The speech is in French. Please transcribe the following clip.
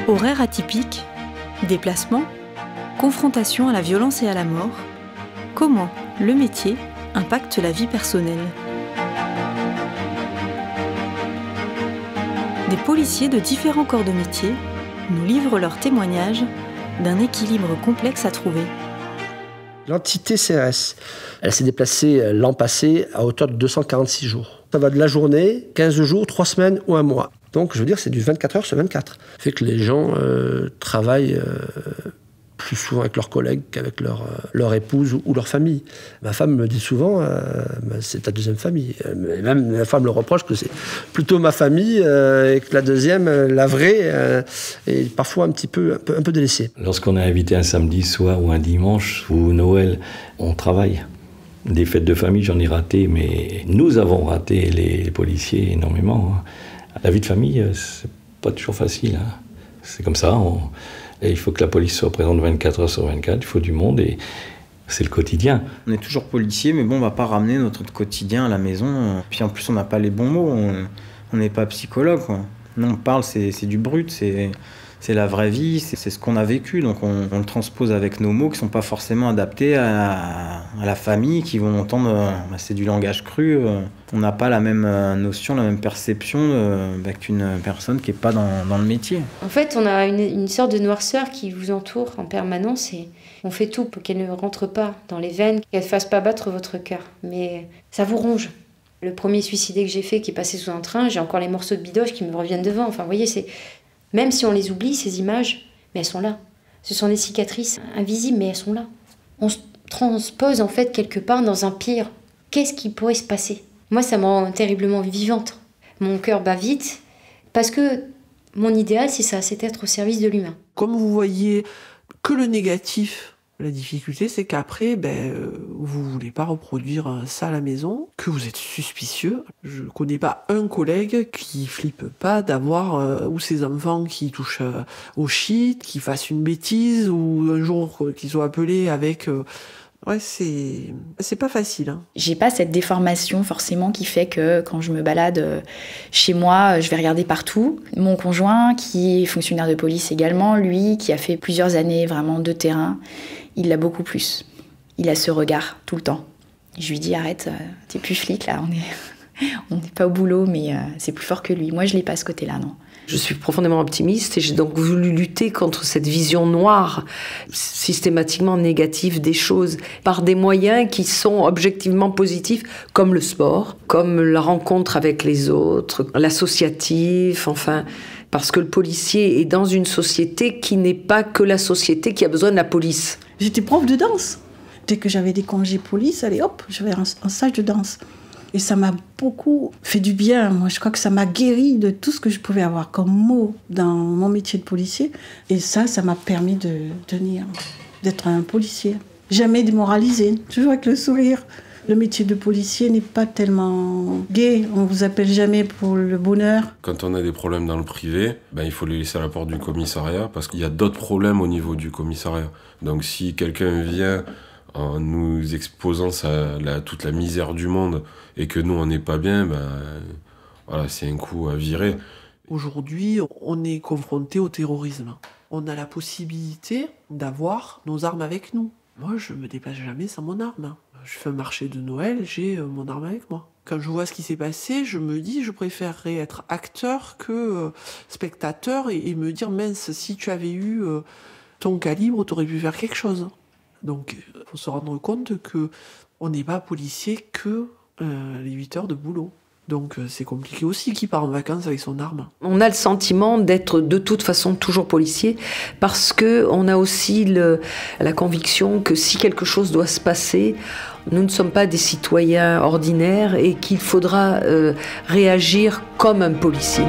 Horaires atypiques, déplacements, confrontation à la violence et à la mort, comment le métier impacte la vie personnelle. Des policiers de différents corps de métier nous livrent leurs témoignages d'un équilibre complexe à trouver. L'entité CRS, elle s'est déplacée l'an passé à hauteur de 246 jours. Ça va de la journée, 15 jours, 3 semaines ou 1 mois. Donc je veux dire, c'est du 24 heures sur 24. Ça fait que les gens travaillent plus souvent avec leurs collègues qu'avec leur épouse ou leur famille. Ma femme me dit souvent, c'est ta deuxième famille. Et même ma femme le reproche que c'est plutôt ma famille et que la deuxième, la vraie, est parfois un peu délaissée. Lorsqu'on est invité un samedi soir ou un dimanche ou Noël, on travaille. Des fêtes de famille, j'en ai raté, mais nous avons raté, les policiers, énormément. La vie de famille, c'est pas toujours facile. C'est comme ça. Et il faut que la police soit présente 24 heures sur 24, il faut du monde et c'est le quotidien. On est toujours policier, mais bon, on va pas ramener notre quotidien à la maison. Puis en plus, on n'a pas les bons mots, on n'est pas psychologue, quoi. Nous, on parle, c'est du brut, c'est la vraie vie, c'est ce qu'on a vécu. Donc on le transpose avec nos mots qui ne sont pas forcément adaptés à la famille, qui vont entendre, c'est du langage cru. On n'a pas la même notion, la même perception qu'une personne qui n'est pas dans le métier. En fait, on a une sorte de noirceur qui vous entoure en permanence et on fait tout pour qu'elle ne rentre pas dans les veines, qu'elle ne fasse pas battre votre cœur. Mais ça vous ronge. Le premier suicidé que j'ai fait, qui est passé sous un train, j'ai encore les morceaux de bidoche qui me reviennent devant. Enfin, vous voyez, même si on les oublie, ces images, mais elles sont là. Ce sont des cicatrices invisibles, mais elles sont là. On se transpose en fait quelque part dans un pire. Qu'est-ce qui pourrait se passer ? Moi, ça me rend terriblement vivante. Mon cœur bat vite, parce que mon idéal, c'est ça, c'est être au service de l'humain. Comme vous voyez que le négatif, la difficulté, c'est qu'après, vous voulez pas reproduire ça à la maison, que vous êtes suspicieux. Je connais pas un collègue qui flippe pas d'avoir ou ses enfants qui touchent au shit, qui fassent une bêtise, ou un jour qu'ils soient appelés avec... Ouais, c'est pas facile. Hein. J'ai pas cette déformation forcément qui fait que quand je me balade chez moi, je vais regarder partout. Mon conjoint, qui est fonctionnaire de police également, lui, qui a fait plusieurs années vraiment de terrain, il l'a beaucoup plus. Il a ce regard tout le temps. Je lui dis arrête, t'es plus flic là, on n'est pas au boulot, mais c'est plus fort que lui. Moi, je l'ai pas ce côté-là, non. Je suis profondément optimiste et j'ai donc voulu lutter contre cette vision noire, systématiquement négative des choses, par des moyens qui sont objectivement positifs, comme le sport, comme la rencontre avec les autres, l'associatif, enfin... Parce que le policier est dans une société qui n'est pas que la société qui a besoin de la police. J'étais prof de danse. Dès que j'avais des congés police, allez hop, j'avais un stage de danse. Et ça m'a beaucoup fait du bien. Moi, je crois que ça m'a guéri de tout ce que je pouvais avoir comme mots dans mon métier de policier. Et ça m'a permis de tenir, d'être un policier. Jamais démoralisé, toujours avec le sourire. Le métier de policier n'est pas tellement gai. On ne vous appelle jamais pour le bonheur. Quand on a des problèmes dans le privé, il faut les laisser à la porte du commissariat parce qu'il y a d'autres problèmes au niveau du commissariat. Donc si quelqu'un vient en nous exposant toute la misère du monde et que nous, on n'est pas bien, voilà, c'est un coup à virer. Aujourd'hui, on est confronté au terrorisme. On a la possibilité d'avoir nos armes avec nous. Moi, je me déplace jamais sans mon arme. Je fais un marché de Noël, j'ai mon arme avec moi. Quand je vois ce qui s'est passé, je me dis, je préférerais être acteur que spectateur et me dire, mince, si tu avais eu ton calibre, tu aurais pu faire quelque chose. Donc, il faut se rendre compte qu'on n'est pas policier que les 8 heures de boulot. Donc c'est compliqué aussi qui part en vacances avec son arme. On a le sentiment d'être de toute façon toujours policier parce qu'on a aussi la conviction que si quelque chose doit se passer, nous ne sommes pas des citoyens ordinaires et qu'il faudra réagir comme un policier.